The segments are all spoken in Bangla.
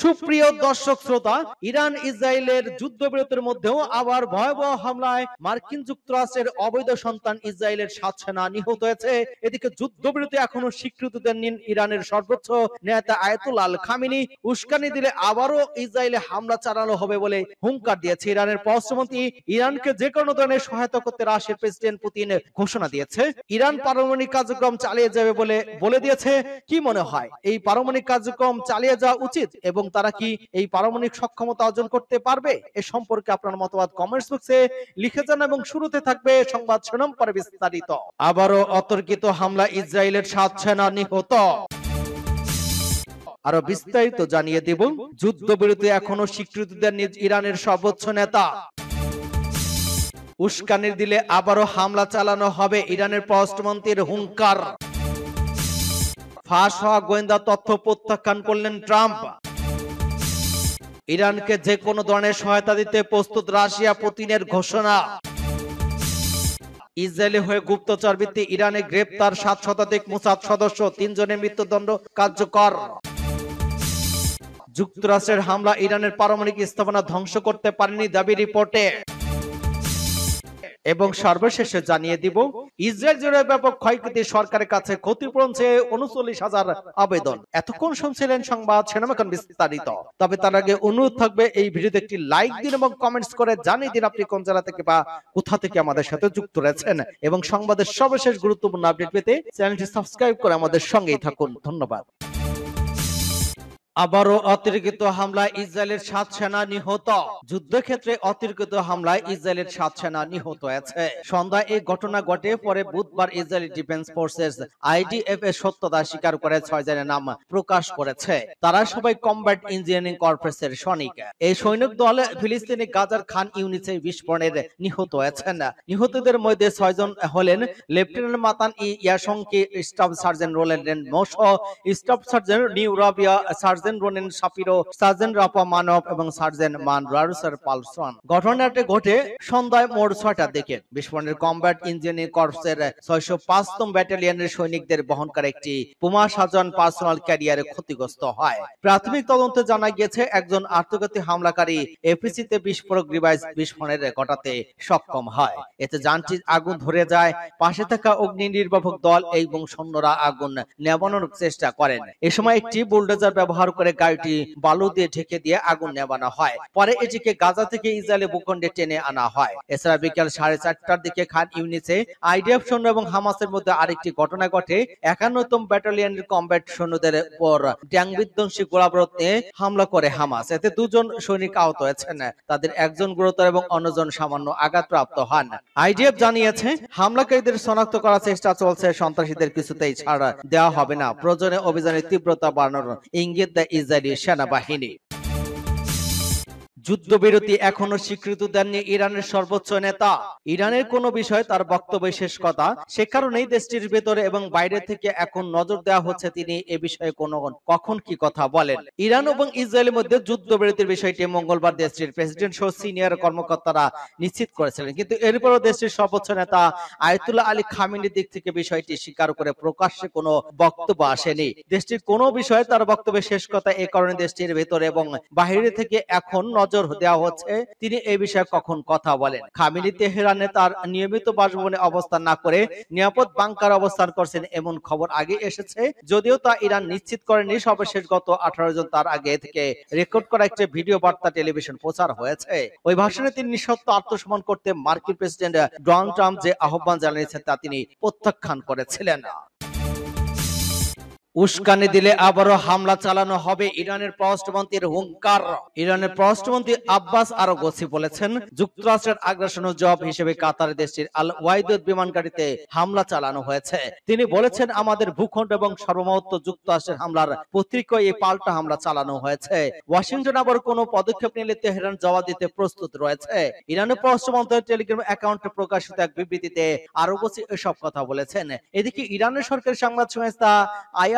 সুপ্রিয় দর্শক শ্রোতা, ইরান ইসরায়েলের যুদ্ধবিরতির মধ্যেও আবার ভয়াবহ হামলায় মার্কিন যুক্তরাষ্ট্রের অবৈধ সন্তান ইসরায়েলের 7 সেনা নিহত হয়েছে। এদিকে যুদ্ধবিরতি এখনো স্বীকৃতি দেননি ইরানের সর্বোচ্চ নেতা আয়াতুল্লাহ আল খামেনি। উস্কানি দিলে আবারও ইসরায়েলে হামলা চালানো হবে বলে হুঙ্কার দিয়েছে ইরানের পররাষ্ট্রমন্ত্রী। ইরানকে যে কোনো ধরনের সহায়তা করতে রাশিয়ার প্রেসিডেন্ট পুতিন ঘোষণা দিয়েছে। ইরান পারমাণবিক কার্যক্রম চালিয়ে যাবে বলে দিয়েছে। কি মনে হয়, এই পারমাণবিক কার্যক্রম চালিয়ে যাওয়া উচিত এবং তারা কি এই পারমাণবিক সক্ষমতা অর্জন করতে পারবে? এ সম্পর্কে আপনার মতামত কমেন্টস বক্সে লিখে যান এবং শুরুতে থাকবে সংবাদ শিরোনাম পরে বিস্তারিত। আবারও অতর্কিত হামলা, ইসরায়েলের 7 সেনা নিহত। আরো বিস্তারিত জানিয়ে দেব। যুদ্ধবিরতি এখনো স্বীকৃতি দেননি ইরানের সর্বোচ্চ নেতা। উস্কানির দিলে আবারও হামলা চালানো হবে, ইরানের পররাষ্ট্রমন্ত্রীর হুঙ্কার। ফাঁস হওয়া গোয়েন্দা তথ্য প্রত্যাখ্যান করলেন ট্রাম্প। ইরানকে যে কোনো ধরনের সহায়তা দিতে প্রস্তুত রাশিয়া, পুতিনের ঘোষণা। ইসরায়েলি হয়ে গুপ্তচর বৃত্তি ইরানে গ্রেপ্তার 7 শতাধিক মোসাদ সদস্য, 3 জনের মৃত্যুদণ্ড কার্যকর। যুক্তরাষ্ট্রের হামলা ইরানের পারমাণবিক স্থাপনা ধ্বংস করতে পারেনি দাবি রিপোর্টে। এবং সর্বশেষে জানিয়ে দিব, ইসরায়েল জুড়ে ব্যাপক ক্ষয়ক্ষতি, সরকারের কাছে ক্ষতিপূরণ চেয়ে 39,000 আবেদন। এতক্ষণ শুনছিলেন সংবাদ শিরোনাম, এখন বিস্তারিত। তবে তার আগে অনুরোধ থাকবে এই ভিডিওতে একটি লাইক দিন এবং কমেন্টস করে জানিয়ে দিন আপনি কোন জেলা থেকে বা কোথা থেকে আমাদের সাথে যুক্ত রয়েছেন, এবং সংবাদের সর্বশেষ গুরুত্বপূর্ণ আপডেট পেতে চ্যানেলটি সাবস্ক্রাইব করে আমাদের সঙ্গেই থাকুন। ধন্যবাদ। আবারও অতিরিক্ত হামলায় ইসরায়েলের 7 সেনা নিহত। যুদ্ধক্ষেত্রে অতিরিক্ত হামলায় ইসরায়েলের 7 সেনা নিহত হয়েছে। সন্ধ্যায় এই ঘটনা ঘটে। পরে বুধবার ইসরায়েলি ডিফেন্স ফোর্সেস আইডিএফ এর সত্যতা স্বীকার করে 6 জনের নাম প্রকাশ করেছে। তারা সবাই কমব্যাট ইঞ্জিনিয়ারিং কর্পসের সৈনিক। এই সৈনিক দল ফিলিস্তিনি গাজার খান ইউনিসে বিস্ফোরণের নিহত হয়েছেন। নিহতদের মধ্যে 6 জন হলেন লেফটেন্যান্ট মাতান ইয়াসংকি, স্টাফ সার্জেন্ট রোলেন মোশো, স্টাফ সার্জেন্ট নিউ রাবিয়া, সার্জেন্ট রোনেন শাপিরো, সার্জেন্ট রাপা মানব এবং সার্জেন্ট মান রারুসার পালসন। ঘটনাটি ঘটে সন্ধ্যায় মোট 6টার দিকে। বিস্ফোরণের কমব্যাট ইঞ্জিনিয়ারিং কর্পসের 605তম ব্যাটালিয়নের সৈনিকদের বহন করে একটি পুমা সাজান পার্সোনাল ক্যারিয়ারে ক্ষতিগ্রস্ত হয়। প্রাথমিক তদন্তে জানা গিয়েছে একজন আত্মঘাতী হামলাকারী এপিসিতে বিস্ফোরক ডিভাইস বিস্ফোরণের ঘটাতে সক্ষম হয়। এতে যানটির আগুন ধরে যায়। পাশে থাকা অগ্নি নির্বাপক দল এবং সৈন্যরা আগুন নেভানোর চেষ্টা করেন। এ সময় একটি বুলডোজার ব্যবহার করে গাড়িটি বালু দিয়ে ঢেকে দিয়ে আগুন নেভানো হয়। পরে এটিকে গাজা থেকে ইসরায়েলি ভূখণ্ডে টেনে আনা হয়। এছাড়া বিকেল 4:30টার দিকে খান ইউনিসে আইডিএফ সৈন্য এবং হামাসের মধ্যে আরেকটি ঘটনা ঘটে। 51তম ব্যাটালিয়নের কমব্যাট সৈন্যদের উপর ট্যাঙ্ক বিধ্বংসী গোলাবারুদ নিয়ে হামলা করে হামাস। এতে 2 জন সৈনিক আহত হয়েছেন। তাদের একজন গুরুতর এবং অন্যজন সামান্য আঘাতপ্রাপ্ত হন। আইডিএফ জানিয়েছে হামলাকারীদের শনাক্ত করার চেষ্টা চলছে। সন্ত্রাসীদের কিছুতেই ছাড় দেওয়া হবে না। প্রয়োজনে অভিযানের তীব্রতা বাড়ানোর ইঙ্গিত দেয় ইসরায়েলি সেনাবাহিনী। যুদ্ধবিরতি এখনো স্বীকৃতি দেননি ইরানের সর্বোচ্চ নেতা। ইরানের কোন বিষয়ে তার বক্তব্য শেষ কথা, সে কারণেই দেশটির ভেতরে এবং বাইরে থেকে এখন নজর দেওয়া হচ্ছে তিনি এ বিষয়ে কখন কি কথা বলেন। ইরান এবং ইসরায়েলের মধ্যে যুদ্ধবিরতির বিষয়টি মঙ্গলবার দেশটির প্রেসিডেন্ট সহ সিনিয়র কর্মকর্তারা নিশ্চিত করেছিলেন, কিন্তু এরপরও দেশটির সর্বোচ্চ নেতা আয়াতুল্লাহ আলী খামেনির দিক থেকে বিষয়টি স্বীকার করে প্রকাশ্যে কোনো বক্তব্য আসেনি। দেশটির কোনো বিষয়ে তার বক্তব্যের শেষ কথা, এ কারণে দেশটির ভেতরে এবং বাইরে থেকে এখন নজর দেওয়া হচ্ছে তিনি এই বিষয়ে কখন কথা বলেন। খামেনি তেহরানে তার নিয়মিত বাসভবনে অবস্থান না করে নিরাপদ বাংকার অবস্থান করছেন এমন খবর আগে এসেছে, যদিও তা ইরান নিশ্চিত করেনি। সর্বশেষ গত 18 জন তার আগে থেকে রেকর্ড করা একটি ভিডিও বার্তা টেলিভিশন প্রচার হয়েছে। ওই ভাষণে তিনি নিঃশর্ত আত্মসমর্পণ করতে মার্কিন প্রেসিডেন্ট ডোনাল্ড ট্রাম্প যে আহ্বান জানিয়েছেন তা তিনি প্রত্যাখ্যান করেছিলেন। উস্কানি দিলে আবারও হামলা চালানো হবে, ইরানের পররাষ্ট্রমন্ত্রীর হুঙ্কার। ইরানের পররাষ্ট্রমন্ত্রী আব্বাস আরাগচি বলেছেন, যুক্তরাষ্ট্রের আগ্রাসনের জবাব হিসেবে কাতার দেশটির আল ওয়াইদুদ বিমানঘাঁটিতে হামলা চালানো হয়েছে। তিনি বলেছেন, আমাদের ভূখণ্ড এবং সর্বমহত্ব যুক্তরাষ্ট্রের হামলার প্রতিক্রিয়ায় এই পাল্টা হামলা চালানো হয়েছে। ওয়াশিংটন আবার কোনো পদক্ষেপ নিলে তেহরান জবাব দিতে প্রস্তুত রয়েছে। ইরানের পররাষ্ট্র মন্ত্রণালয়ের টেলিগ্রাম অ্যাকাউন্টে প্রকাশিত এক বিবৃতিতে আরাগচি এসব কথা বলেছেন। এদিকে ইরানের সরকারি সংবাদ সংস্থা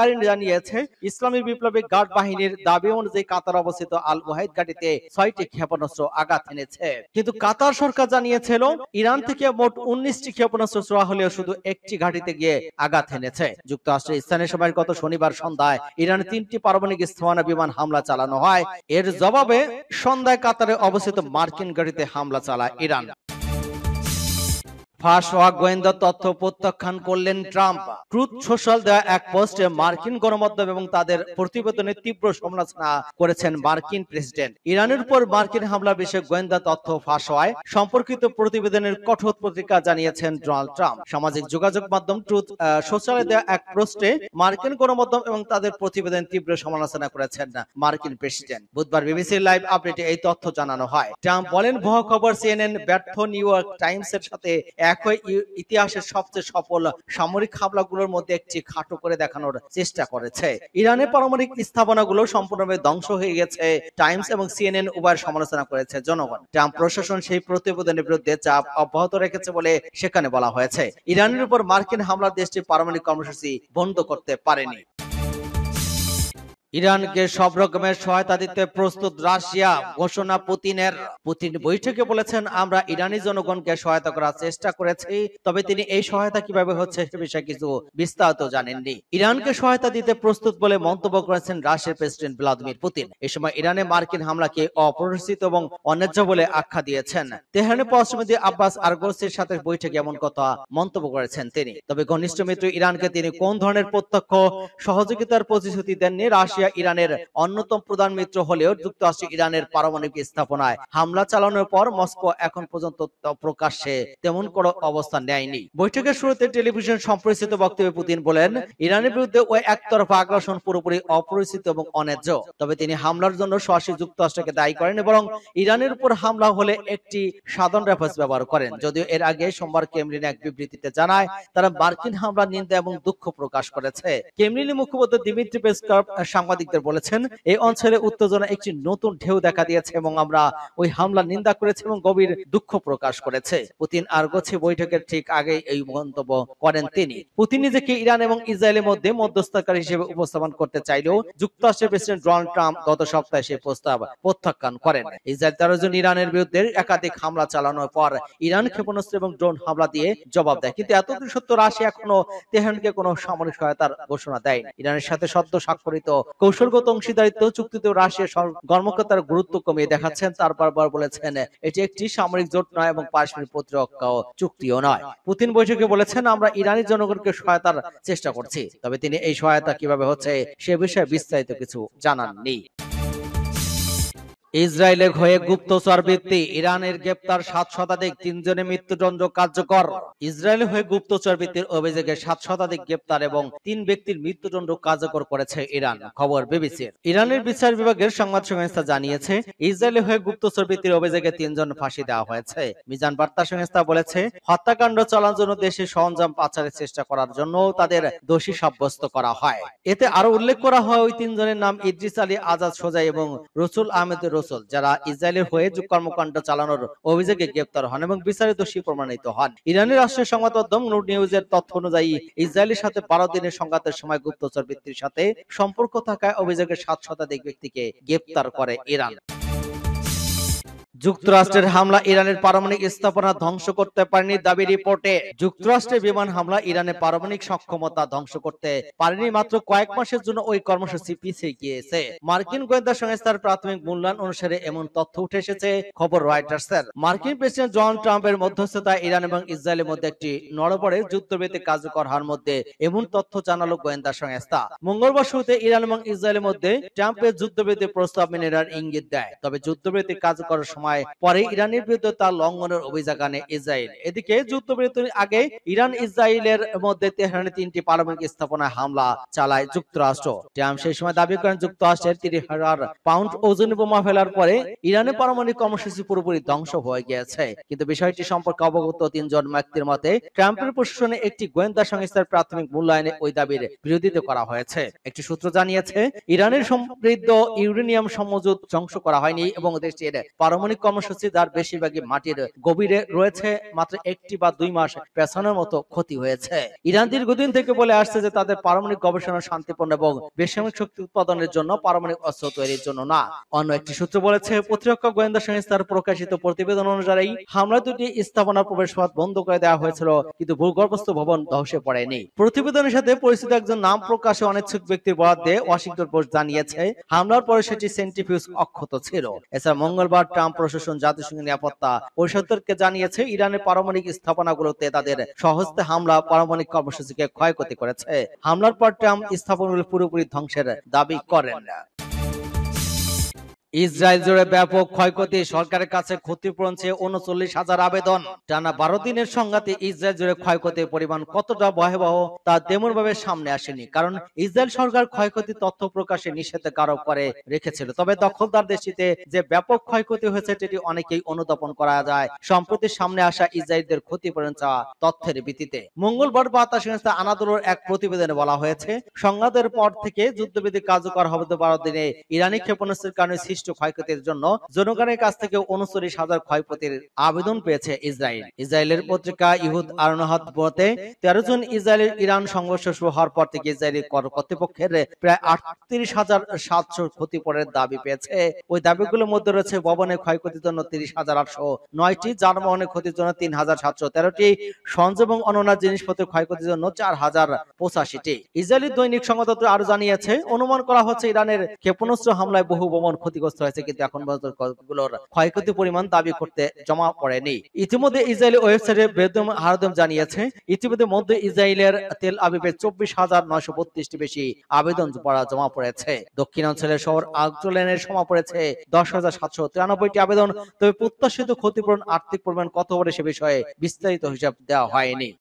আল-জাহির জানিয়েছে, ইসলামী বিপ্লবী গার্ড বাহিনীর দাবি অনুযায়ী কাতার অবস্থিত আল ওয়াহিদ ঘাঁটিতে 6টি ক্ষেপণাস্ত্র আঘাত এনেছে। কিন্তু কাতার সরকার জানিয়েছিল, ইরান থেকে মোট 19টি ক্ষেপণাস্ত্র ছোড়া হলেও শুধু একটি ঘাঁটিতে গিয়ে আঘাত এনেছে। যুক্তরাষ্ট্রের স্থানীয় সময় গত শনিবার সন্ধ্যায় ইরানে 3টি পারমাণবিক স্থাপনা বিমান হামলা চালানো হয়। এর জবাবে সন্ধ্যায় কাতারে অবস্থিত মার্কিন ঘাঁটিতে হামলা চালায় ইরান। ফাঁস হওয়া গোয়েন্দা তথ্য প্রত্যাখ্যান করলেন ট্রাম্প। ট্রুথ সোশ্যাল দেওয়া এক পোস্টে মার্কিন গণমাধ্যম এবং তাদের প্রতিবেদনের তীব্র সমালোচনা করেছেন মার্কিন প্রেসিডেন্ট। ইরানের উপর মার্কিন হামলা বিষয়ে গোয়েন্দা তথ্য ফাঁস হওয়ায় সম্পর্কিত প্রতিবেদনের কঠোর প্রতিক্রিয়া জানিয়েছেন ডোনাল্ড ট্রাম্প। সামাজিক যোগাযোগ মাধ্যম ট্রুথ সোশ্যালে দেওয়া এক পোস্টে মার্কিন গণমাধ্যম এবং তাদের প্রতিবেদন তীব্র সমালোচনা করেছেন মার্কিন প্রেসিডেন্ট। বুধবার বিবিসির লাইভ আপডেটে এই তথ্য জানানো হয়। ট্রাম্প বলেন, ভুয়া খবর সিএনএন ব্যর্থ নিউ ইয়র্ক টাইমসের সাথে একই ইতিহাসের সবচেয়ে সফল সামরিক হামলাগুলোর মধ্যে একটি খাটো করে দেখানোর চেষ্টা করেছে। ইরানের পারমাণবিক স্থাপনাগুলো সম্পূর্ণভাবে ধ্বংস হয়ে গেছে। টাইমস এবং সিএনএন উভয়ের সমালোচনা করেছে জনগণ। ট্রাম্প প্রশাসন সেই প্রতিবেদনের বিরুদ্ধে চাপ অব্যাহত রেখেছে বলে সেখানে বলা হয়েছে। ইরানের উপর মার্কিন হামলার দেশটির পারমাণবিক কর্মসূচি বন্ধ করতে পারেনি। ইরানকে সব রকমের সহায়তা দিতে প্রস্তুত রাশিয়া, ঘোষণা পুতিনের। পুতিন বৈঠকে বলেছেন, আমরা ইরানি জনগণকে সহায়তা করার চেষ্টা করেছি, তবে তিনি এই সহায়তা কিভাবে হচ্ছে সে বিষয়ে কিছু বিস্তারিত জানেননি। ইরানকে সহায়তা দিতে প্রস্তুত বলে মন্তব্য করেছেন রাশিয়ার প্রেসিডেন্ট ভ্লাদিমির পুতিন। এই সময় ইরানে মার্কিন হামলাকে অপরিচিত এবং অন্যায্য বলে আখ্যা দিয়েছেন। তেহরানে পররাষ্ট্রমন্ত্রী আব্বাস আরগচির সাথে বৈঠকে এমন কথা মন্তব্য করেছেন তিনি। তবে ঘনিষ্ঠ মিত্র ইরানকে তিনি কোন ধরনের প্রত্যক্ষ সহযোগিতার প্রতিশ্রুতি দেননি। রাশিয়া ইরানের অন্যতম প্রধান মিত্র হলেও যুক্তরাষ্ট্র ইরানের পারমাণবিক স্থাপনায় হামলা চালানোর পর মস্কো এখন পর্যন্ত প্রকাশ্যে তেমন কোনো অবস্থান নেয়নি। বৈঠকের শুরুতে টেলিভিশন সম্প্রচারিত বক্তব্যে পুতিন বলেন, ইরানের বিরুদ্ধে ওই একতরফা আগ্রাসন পুরোপুরি অপরিচিত এবং অন্যায্য। তবে তিনি হামলার জন্য সরাসরি যুক্তরাষ্ট্রকে দায়ী করেন বরং ইরানের উপর হামলা হলে একটি সাধারণ রেফারেন্স ব্যবহার করেন। যদিও এর আগে সোমবার ক্রেমলিন এক বিবৃতিতে জানায়, তারা মার্কিন হামলার নিন্দা এবং দুঃখ প্রকাশ করেছে। ক্রেমলিনের মুখপাত্র দিমিত্রি পেসকভ সাংবাদিকদের বলেছেন, এই অঞ্চলে উত্তেজনা একটি নতুন ঢেউ দেখা দিয়েছে এবং আমরা ওই হামলার নিন্দা করেছি এবং গভীর দুঃখ প্রকাশ করেছে। পুতিন আরগোছি বৈঠকের ঠিক আগে এই মন্তব্য করেন তিনি। পুতিন নিজেকে ইরান এবং ইসরায়েলের মধ্যে মধ্যস্থতাকারী হিসেবে উপস্থাপন করতে চাইলেও যুক্তরাষ্ট্রের প্রেসিডেন্ট ডোনাল্ড ট্রাম্প গত সপ্তাহে সেই প্রস্তাব প্রত্যাখ্যান করেন। ইসরায়েল 13 জন ইরানের বিরুদ্ধে একাধিক হামলা চালানোর পর ইরান ক্ষেপণাস্ত্র এবং ড্রোন হামলা দিয়ে জবাব দেয়। কিন্তু এতদিন সত্ত্বেও রাশিয়া এখনো তেহরানকে কোনো সামরিক সহায়তার ঘোষণা দেয়নি। ইরানের সাথে সদ্য স্বাক্ষরিত কৌশলগত অংশীদারিত্ব চুক্তিতে রাশিয়ার কর্মকর্তার গুরুত্ব কমিয়ে দেখাচ্ছেন। তার বারবার বলেছেন, এটি একটি সামরিক জোট নয় এবং পারস্পরিক প্রতিরক্ষা চুক্তিও নয়। পুতিন বৈঠকে বলেছেন, আমরা ইরানি জনগণকে সহায়তার চেষ্টা করছি, তবে তিনি এই সহায়তা কিভাবে হচ্ছে সে বিষয়ে বিস্তারিত কিছু জানাননি। ইসরায়েলের হয়ে গুপ্তচর বৃত্তি, ইরানের গ্রেপ্তার 7 শতাধিক, 3 জনের মৃত্যুদণ্ড কার্যকর। ইসরায়েলের হয়ে গুপ্তচর বৃত্তির অভিযোগে 7 শতাধিক গ্রেপ্তার এবং 3 ব্যক্তির মৃত্যুদণ্ড কার্যকর করেছে ইরান। খবর বিবিসির। ইরানের বিচার বিভাগের সংবাদ সংস্থা জানিয়েছে, ইসরায়েলের হয়ে গুপ্তচর বৃত্তির অভিযোগে 3 জন ফাঁসি দেওয়া হয়েছে। মিজান বার্তা সংস্থা বলেছে, হত্যাকাণ্ড চালানোর জন্য দেশে সরঞ্জাম পাচারের চেষ্টা করার জন্য তাদের দোষী সাব্যস্ত করা হয়। এতে আরো উল্লেখ করা হয়, ওই 3 জনের নাম ইদ্রিস আলী আজাদ সোজাই এবং রসুল আহমেদ রসুল, যারা ইসরায়েলের হয়ে কর্মকাণ্ড চালানোর অভিযোগে গ্রেপ্তার হন এবং বিচারে দোষী প্রমাণিত হন। ইরানের রাষ্ট্রীয় সংবাদ মাধ্যম নূর নিউজের তথ্য অনুযায়ী ইসরায়েলের সাথে 12 দিনের সংঘাতের সময় গুপ্তচর বৃত্তির সাথে সম্পর্ক থাকায় অভিযোগে 7 শতাধিক ব্যক্তিকে গ্রেপ্তার করে ইরান। যুক্তরাষ্ট্রের হামলা ইরানের পারমাণবিক স্থাপনা ধ্বংস করতে পারেনি দাবি রিপোর্টে। যুক্তরাষ্ট্রের বিমান হামলা ইরানের পারমাণবিক সক্ষমতা ধ্বংস করতে পারেনি, মাত্র কয়েক মাসের জন্য ওই কর্মসূচি পিছিয়ে গিয়েছে। মার্কিন গোয়েন্দা সংস্থার প্রাথমিক মূল্যায়ন অনুসারে এমন তথ্য উঠে এসেছে, খবর রয়টার্সের। মার্কিন প্রেসিডেন্ট ডোনাল্ড ট্রাম্পের মধ্যস্থতায় ইরান এবং ইসরায়েলের মধ্যে একটি নড়বড়ে যুদ্ধবিরতি কার্যকর হওয়ার মধ্যে এমন তথ্য জানালো গোয়েন্দা সংস্থা। মঙ্গলবার শুরুতে ইরান এবং ইসরায়েলের মধ্যে ট্রাম্পের যুদ্ধবিরতির প্রস্তাব মেনে নেওয়ার ইঙ্গিত দেয়। তবে যুদ্ধবিরতি কার্যকরের সময় পরে ইরানের বিরুদ্ধে তার লঙ্ঘনের অভিযোগ আনে ইসরায়েল। এদিকে যুদ্ধবিরতির আগে ইরান ইসরায়েলের মধ্যে তেহরানে 3টি পারমাণবিক স্থাপনায় হামলা চালায় যুক্তরাষ্ট্র। ট্রাম্প সেই সময় দাবি করেন, যুক্তরাষ্ট্রের 30,000 পাউন্ড ওজনের বোমা ফেলার পরে ইরানের পারমাণবিক কর্মসূচি পুরোপুরি ধ্বংস হয়ে গিয়েছে। কিন্তু বিষয়টি সম্পর্কে অবগত 3 জন ব্যক্তির মতে ট্রাম্পের প্রশাসনে একটি গোয়েন্দা সংস্থার প্রাথমিক মূল্যায়নে ওই দাবির বিরোধিতা করা হয়েছে। একটি সূত্র জানিয়েছে, ইরানের সমৃদ্ধ ইউরেনিয়াম সমমজুদ ধ্বংস করা হয়নি এবং দেশটির পারমাণবিক পারমাণবিক কর্মসূচি যার বেশিরভাগই মাটির গভীরে রয়েছে, মাত্র 1 বা 2 মাস পেছনের মতো ক্ষতি হয়েছে। ইরান দীর্ঘদিন থেকে বলে আসছে যে তাদের পারমাণবিক গবেষণা শান্তিপূর্ণ এবং বেসামরিক শক্তি উৎপাদনের জন্য, পারমাণবিক অস্ত্র তৈরির জন্য না। অন্য একটি সূত্র বলেছে, প্রতিরক্ষা গোয়েন্দা সংস্থার প্রকাশিত প্রতিবেদন অনুযায়ী হামলা দুটি স্থাপনার প্রবেশপথ বন্ধ করে দেওয়া হয়েছিল, কিন্তু ভূগর্ভস্থ ভবন ধ্বসে পড়েনি। প্রতিবেদনের সাথে পরিচিত একজন নাম প্রকাশে অনিচ্ছুক ব্যক্তির বরাত দিয়ে ওয়াশিংটন পোস্ট জানিয়েছে, হামলার পরে সেটি সেন্ট্রিফিউজ অক্ষত ছিল। এছাড়া মঙ্গলবার ট্রাম্প প্রশাসন জাতিসংঘের নিরাপত্তা পরিষদকে জানিয়েছে, ইরানের পারমাণবিক স্থাপনাগুলোতে তাদের সহস্তে হামলা পারমাণবিক কর্মসূচিকে ক্ষয়ক্ষতি করেছে। হামলার পর ট্রাম্প স্থাপনাগুলো পুরোপুরি ধ্বংসের দাবি করেন। ইসরায়েল জুড়ে ব্যাপক ক্ষয়ক্ষতি, সরকারের কাছে ক্ষতিপূরণ চেয়ে 39,000 আবেদন। টানা 12 দিনের সংঘাতে ইসরায়েল জুড়ে ক্ষয়ক্ষতির পরিমাণ কতটা ভয়াবহ তা তেমনভাবে সামনে আসেনি, কারণ ইসরায়েল সরকার ক্ষয়ক্ষতির তথ্য প্রকাশে নিষেধাজ্ঞা আরোপ করে রেখেছিল। তবে দখলদার দেশটিতে যে ব্যাপক ক্ষয়ক্ষতি হয়েছে সেটি অনেকেই অনুধাবন করা যায় সম্প্রতি সামনে আসা ইসরায়েলদের ক্ষতিপূরণ চাওয়া তথ্যের ভিত্তিতে। মঙ্গলবার বার্তা সংস্থা আনাদোলুর এক প্রতিবেদনে বলা হয়েছে, সংঘাতের পর থেকে যুদ্ধবিধি কার্যকর হবে 12 দিনে ইরানি ক্ষেপণাস্ত্রের কারণে সৃষ্ট ক্ষয়ক্ষতির জন্য জনগণের কাছ থেকে 39,000 ক্ষয়ক্ষতির আবেদন পেয়েছে ইসরায়েল। ইসরায়েলের পত্রিকা ইহুদ আরনাহাত মতে 13 জন ইসরায়েলের ইরান সংঘর্ষ শুরু হওয়ার পর থেকে ইসরায়েলি কর্তৃপক্ষের প্রায় 38,700 ক্ষতিপূরণের দাবি পেয়েছে। ওই দাবিগুলোর মধ্যে রয়েছে ভবনের ক্ষয়ক্ষতির জন্য 30,809টি, যানবাহনের ক্ষতির জন্য 3,713টি, সঞ্চয় এবং অন্যান্য জিনিসপত্রের ক্ষয়ক্ষতির জন্য 4,085টি। ইসরায়েলি দৈনিক সংবাদপত্র আরো জানিয়েছে, অনুমান করা হচ্ছে ইরানের ক্ষেপণাস্ত্র হামলায় বহু ভবন ক্ষতিগ্রস্ত হয়েছে, কিন্তু এখন পর্যন্ত গুলোর ক্ষয়ক্ষতি পরিমাণ দাবি করতে জমা পড়েনি। ইতিমধ্যে ইসরায়েলি ওয়েবসাইটে বেদম হারদম জানিয়েছে, ইতিমধ্যে মধ্য ইসরায়েলের তেল আবিবে 24,932টি বেশি আবেদন জমা পড়েছে। দক্ষিণাঞ্চলের শহর আলজলেনের জমা পড়েছে 10,793টি আবেদন। তবে প্রত্যাশিত ক্ষতিপূরণ আর্থিক পরিমাণ কত হবে সে বিষয়ে বিস্তারিত হিসাব দেওয়া হয়নি।